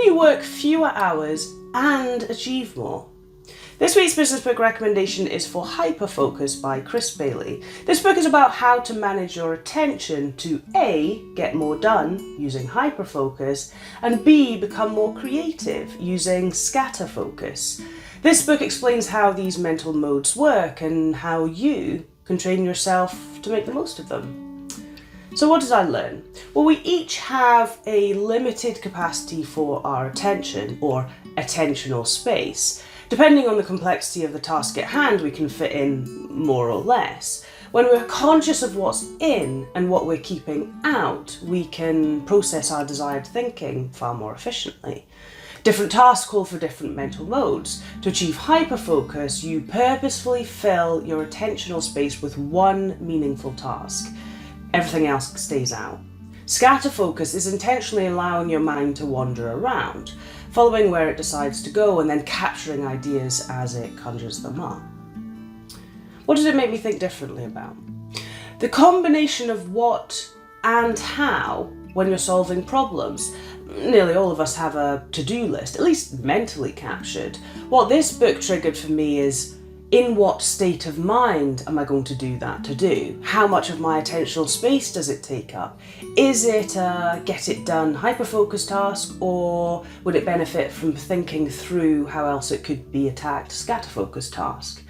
you work fewer hours and achieve more? This week's business book recommendation is for Hyperfocus by Chris Bailey. This book is about how to manage your attention to A, get more done using Hyperfocus, and B, become more creative using Scatterfocus. This book explains how these mental modes work and how you can train yourself to make the most of them. So what did I learn? Well, we each have a limited capacity for our attention, or attentional space. Depending on the complexity of the task at hand, we can fit in more or less. When we're conscious of what's in and what we're keeping out, we can process our desired thinking far more efficiently. Different tasks call for different mental modes. To achieve hyperfocus, you purposefully fill your attentional space with one meaningful task. Everything else stays out. Scatterfocus is intentionally allowing your mind to wander around, following where it decides to go and then capturing ideas as it conjures them up. What did it make me think differently about? The combination of what and how when you're solving problems. Nearly all of us have a to-do list, at least mentally captured. What this book triggered for me is, in what state of mind am I going to do that to do? How much of my attentional space does it take up? Is it a get it done hyperfocus task, or would it benefit from thinking through how else it could be attacked scatterfocus task?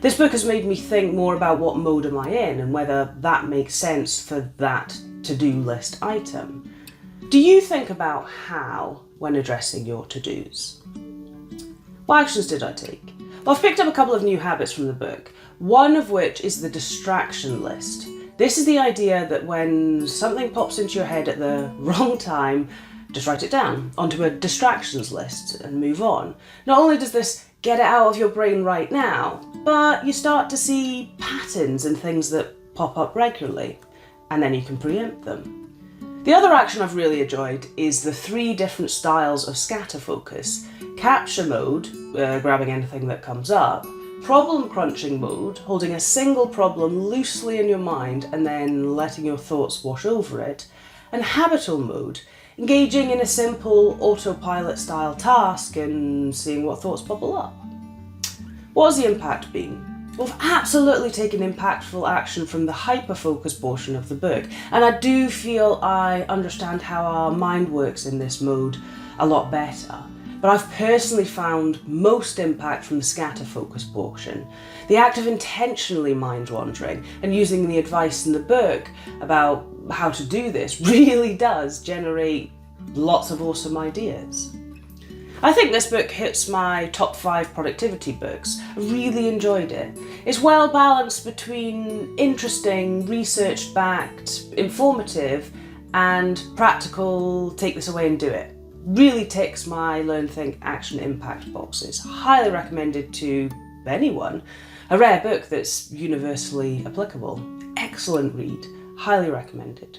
This book has made me think more about what mode am I in and whether that makes sense for that to-do list item. Do you think about how when addressing your to-dos? What actions did I take? Well, I've picked up a couple of new habits from the book, one of which is the distraction list. This is the idea that when something pops into your head at the wrong time, just write it down onto a distractions list and move on. Not only does this get it out of your brain right now, but you start to see patterns in things that pop up regularly, and then you can preempt them. The other action I've really enjoyed is the 3 different styles of scatterfocus. Capture mode, grabbing anything that comes up. Problem crunching mode, holding a single problem loosely in your mind and then letting your thoughts wash over it. And habitual mode, engaging in a simple autopilot style task and seeing what thoughts bubble up. What has the impact been? Well, I've absolutely taken impactful action from the hyperfocus portion of the book, and I do feel I understand how our mind works in this mode a lot better. But I've personally found most impact from the scatterfocus portion. The act of intentionally mind wandering and using the advice in the book about how to do this really does generate lots of awesome ideas. I think this book hits my top 5 productivity books. I really enjoyed it. It's well balanced between interesting, research-backed, informative, and practical, take this away and do it. Really ticks my learn, think, action, impact boxes. Highly recommended to anyone. A rare book that's universally applicable. Excellent read. Highly recommended.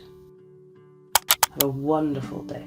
Have a wonderful day.